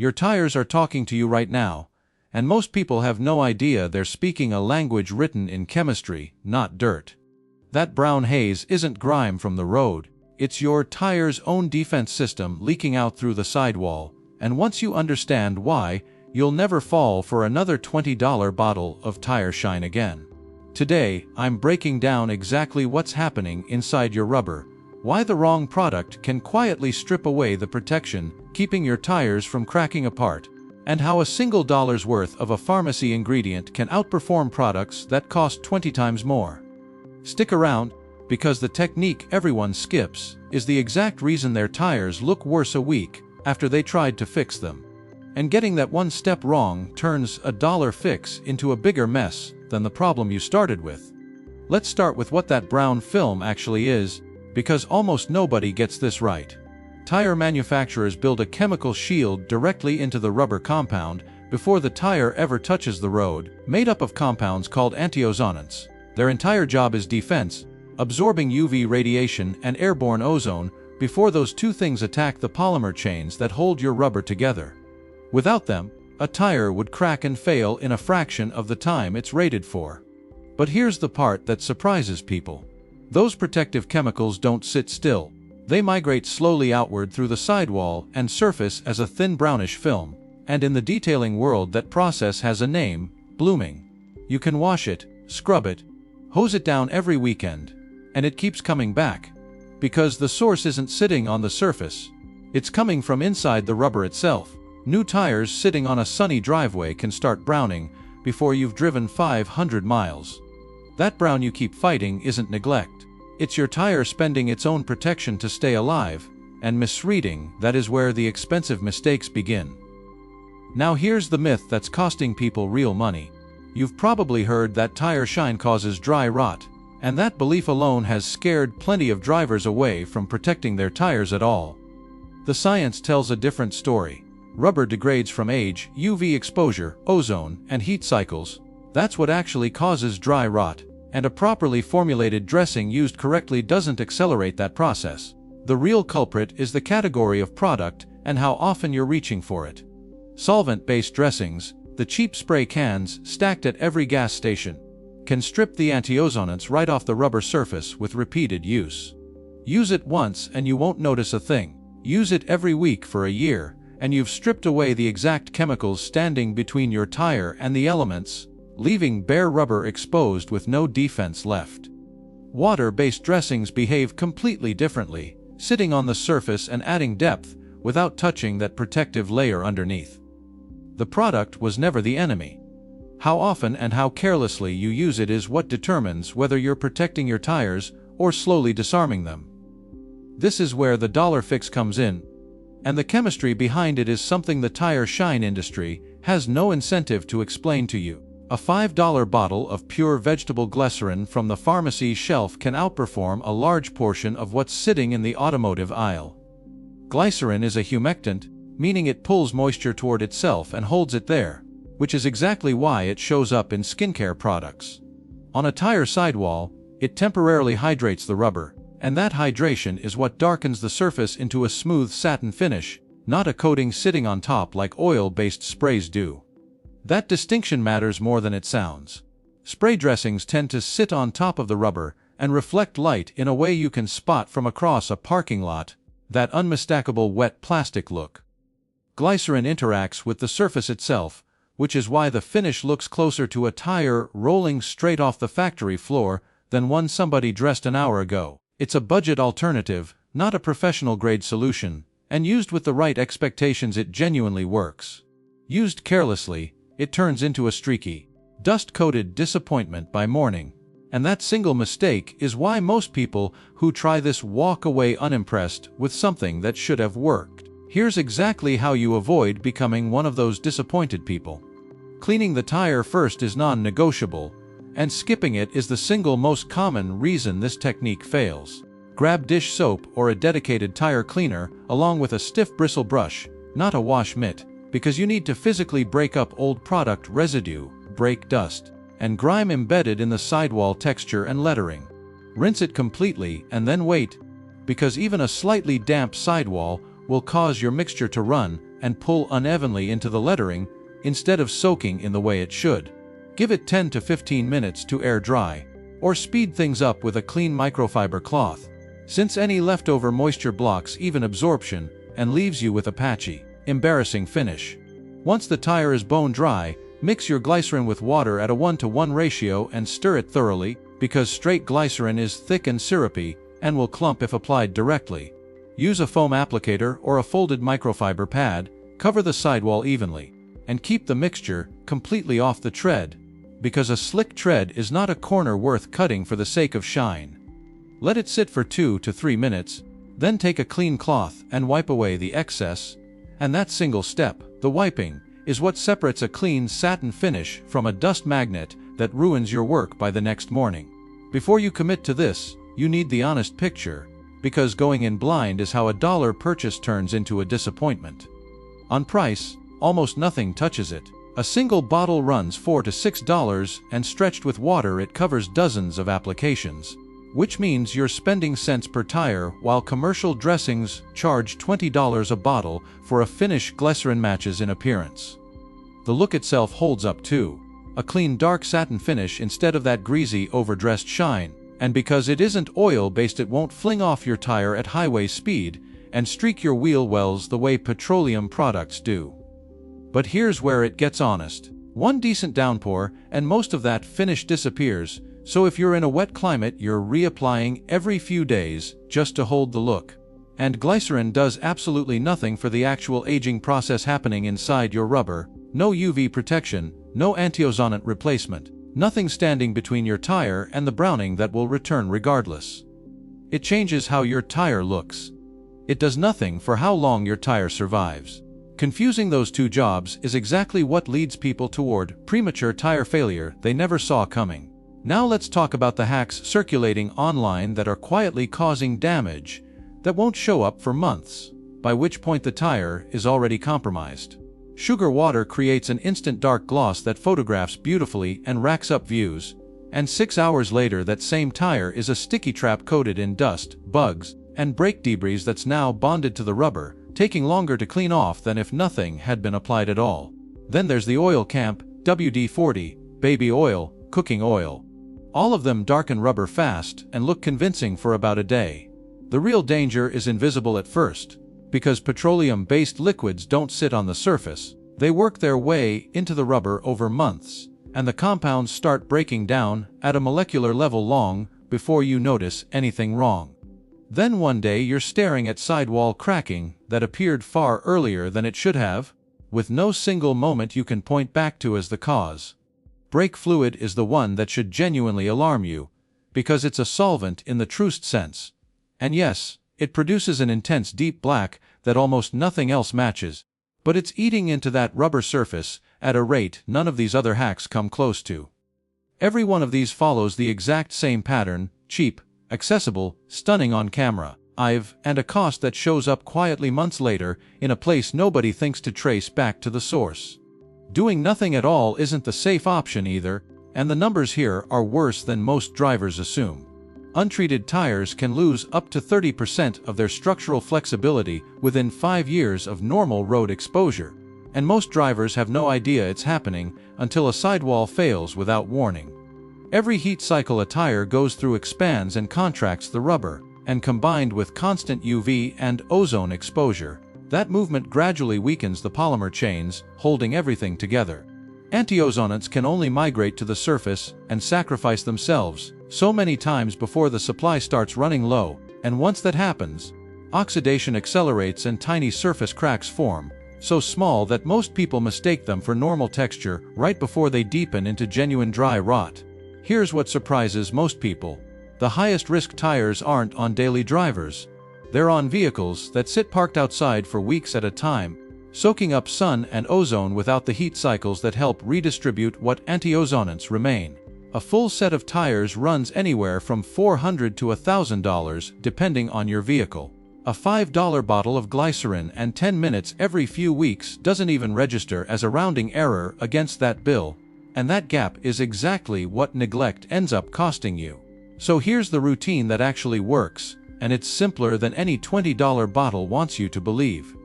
Your tires are talking to you right now, and most people have no idea they're speaking a language written in chemistry, not dirt. That brown haze isn't grime from the road, it's your tire's own defense system leaking out through the sidewall, and once you understand why, you'll never fall for another $20 bottle of tire shine again. Today, I'm breaking down exactly what's happening inside your rubber, why the wrong product can quietly strip away the protection, keeping your tires from cracking apart, and how a single dollar's worth of a pharmacy ingredient can outperform products that cost 20 times more. Stick around, because the technique everyone skips is the exact reason their tires look worse a week after they tried to fix them. And getting that one step wrong turns a dollar fix into a bigger mess than the problem you started with. Let's start with what that brown film actually is, because almost nobody gets this right. Tire manufacturers build a chemical shield directly into the rubber compound before the tire ever touches the road, made up of compounds called antiozonants. Their entire job is defense, absorbing UV radiation and airborne ozone before those two things attack the polymer chains that hold your rubber together. Without them, a tire would crack and fail in a fraction of the time it's rated for. But here's the part that surprises people. Those protective chemicals don't sit still. They migrate slowly outward through the sidewall and surface as a thin brownish film. And in the detailing world, that process has a name: blooming. You can wash it, scrub it, hose it down every weekend, and it keeps coming back. Because the source isn't sitting on the surface. It's coming from inside the rubber itself. New tires sitting on a sunny driveway can start browning before you've driven 500 miles. That brown you keep fighting isn't neglect. It's your tire spending its own protection to stay alive, and misreading that is where the expensive mistakes begin. Now here's the myth that's costing people real money. You've probably heard that tire shine causes dry rot, and that belief alone has scared plenty of drivers away from protecting their tires at all. The science tells a different story. Rubber degrades from age, UV exposure, ozone, and heat cycles. That's what actually causes dry rot, and a properly formulated dressing used correctly doesn't accelerate that process. The real culprit is the category of product and how often you're reaching for it. Solvent-based dressings, the cheap spray cans stacked at every gas station, can strip the antiozonants right off the rubber surface with repeated use. Use it once and you won't notice a thing. Use it every week for a year, and you've stripped away the exact chemicals standing between your tire and the elements, leaving bare rubber exposed with no defense left. Water-based dressings behave completely differently, sitting on the surface and adding depth without touching that protective layer underneath. The product was never the enemy. How often and how carelessly you use it is what determines whether you're protecting your tires or slowly disarming them. This is where the dollar fix comes in, and the chemistry behind it is something the tire shine industry has no incentive to explain to you. A $5 bottle of pure vegetable glycerin from the pharmacy shelf can outperform a large portion of what's sitting in the automotive aisle. Glycerin is a humectant, meaning it pulls moisture toward itself and holds it there, which is exactly why it shows up in skincare products. On a tire sidewall, it temporarily hydrates the rubber, and that hydration is what darkens the surface into a smooth satin finish, not a coating sitting on top like oil-based sprays do. That distinction matters more than it sounds. Spray dressings tend to sit on top of the rubber and reflect light in a way you can spot from across a parking lot, that unmistakable wet plastic look. Glycerin interacts with the surface itself, which is why the finish looks closer to a tire rolling straight off the factory floor than one somebody dressed an hour ago. It's a budget alternative, not a professional-grade solution, and used with the right expectations it genuinely works. Used carelessly, it turns into a streaky, dust-coated disappointment by morning. And that single mistake is why most people who try this walk away unimpressed with something that should have worked. Here's exactly how you avoid becoming one of those disappointed people. Cleaning the tire first is non-negotiable, and skipping it is the single most common reason this technique fails. Grab dish soap or a dedicated tire cleaner along with a stiff bristle brush, not a wash mitt, because you need to physically break up old product residue, brake dust, and grime embedded in the sidewall texture and lettering. Rinse it completely and then wait, because even a slightly damp sidewall will cause your mixture to run, and pull unevenly into the lettering instead of soaking in the way it should. Give it 10 to 15 minutes to air dry, or speed things up with a clean microfiber cloth, since any leftover moisture blocks even absorption and leaves you with a patchy, embarrassing finish. Once the tire is bone dry, mix your glycerin with water at a 1:1 ratio and stir it thoroughly, because straight glycerin is thick and syrupy and will clump if applied directly. Use a foam applicator or a folded microfiber pad, cover the sidewall evenly, and keep the mixture completely off the tread, because a slick tread is not a corner worth cutting for the sake of shine. Let it sit for 2 to 3 minutes, then take a clean cloth and wipe away the excess, and that single step, the wiping, is what separates a clean satin finish from a dust magnet that ruins your work by the next morning. Before you commit to this, you need the honest picture, because going in blind is how a dollar purchase turns into a disappointment. On price, almost nothing touches it. A single bottle runs $4 to $6, and stretched with water it covers dozens of applications, which means you're spending cents per tire while commercial dressings charge $20 a bottle for a finish glycerin matches in appearance. The look itself holds up too. A clean dark satin finish instead of that greasy overdressed shine, and because it isn't oil-based it won't fling off your tire at highway speed and streak your wheel wells the way petroleum products do. But here's where it gets honest. One decent downpour and most of that finish disappears, so if you're in a wet climate you're reapplying every few days just to hold the look. And glycerin does absolutely nothing for the actual aging process happening inside your rubber. No UV protection, no anti-ozonant replacement, nothing standing between your tire and the browning that will return regardless. It changes how your tire looks. It does nothing for how long your tire survives. Confusing those two jobs is exactly what leads people toward premature tire failure they never saw coming. Now let's talk about the hacks circulating online that are quietly causing damage that won't show up for months, by which point the tire is already compromised. Sugar water creates an instant dark gloss that photographs beautifully and racks up views, and 6 hours later that same tire is a sticky trap coated in dust, bugs, and brake debris that's now bonded to the rubber, taking longer to clean off than if nothing had been applied at all. Then there's the oil camp, WD-40, baby oil, cooking oil. All of them darken rubber fast and look convincing for about a day. The real danger is invisible at first, because petroleum-based liquids don't sit on the surface. They work their way into the rubber over months, and the compounds start breaking down at a molecular level long before you notice anything wrong. Then one day you're staring at sidewall cracking that appeared far earlier than it should have, with no single moment you can point back to as the cause. Brake fluid is the one that should genuinely alarm you, because it's a solvent in the truest sense. And yes, it produces an intense deep black that almost nothing else matches, but it's eating into that rubber surface at a rate none of these other hacks come close to. Every one of these follows the exact same pattern: cheap, accessible, stunning on camera, and a cost that shows up quietly months later in a place nobody thinks to trace back to the source. Doing nothing at all isn't the safe option either, and the numbers here are worse than most drivers assume. Untreated tires can lose up to 30% of their structural flexibility within 5 years of normal road exposure, and most drivers have no idea it's happening until a sidewall fails without warning. Every heat cycle a tire goes through expands and contracts the rubber, and combined with constant UV and ozone exposure, that movement gradually weakens the polymer chains holding everything together. Anti-ozonants can only migrate to the surface and sacrifice themselves so many times before the supply starts running low, and once that happens, oxidation accelerates and tiny surface cracks form, so small that most people mistake them for normal texture right before they deepen into genuine dry rot. Here's what surprises most people. The highest risk tires aren't on daily drivers. They're on vehicles that sit parked outside for weeks at a time, soaking up sun and ozone without the heat cycles that help redistribute what anti-ozonants remain. A full set of tires runs anywhere from $400 to $1,000 depending on your vehicle. A $5 bottle of glycerin and 10 minutes every few weeks doesn't even register as a rounding error against that bill, and that gap is exactly what neglect ends up costing you. So here's the routine that actually works, and it's simpler than any $20 bottle wants you to believe.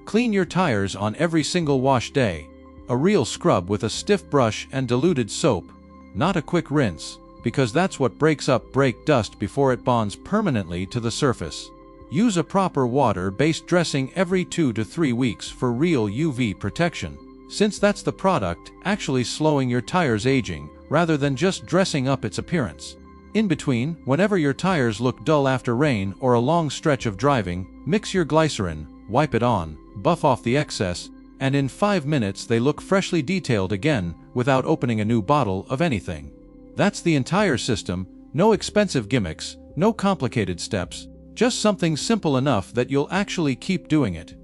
Clean your tires on every single wash day. A real scrub with a stiff brush and diluted soap, not a quick rinse, because that's what breaks up brake dust before it bonds permanently to the surface. Use a proper water-based dressing every 2 to 3 weeks for real UV protection, since that's the product actually slowing your tires' aging, rather than just dressing up its appearance. In between, whenever your tires look dull after rain or a long stretch of driving, mix your glycerin, wipe it on, buff off the excess, and in 5 minutes they look freshly detailed again without opening a new bottle of anything. That's the entire system, no expensive gimmicks, no complicated steps, just something simple enough that you'll actually keep doing it.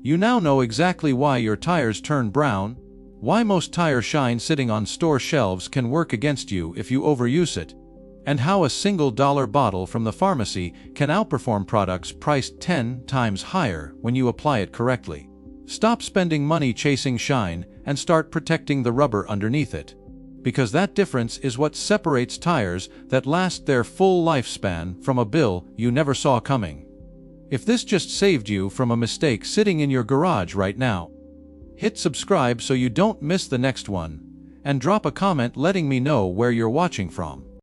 You now know exactly why your tires turn brown, why most tire shine sitting on store shelves can work against you if you overuse it, and how a single dollar bottle from the pharmacy can outperform products priced 10 times higher when you apply it correctly. Stop spending money chasing shine and start protecting the rubber underneath it. Because that difference is what separates tires that last their full lifespan from a bill you never saw coming. If this just saved you from a mistake sitting in your garage right now, hit subscribe so you don't miss the next one, and drop a comment letting me know where you're watching from.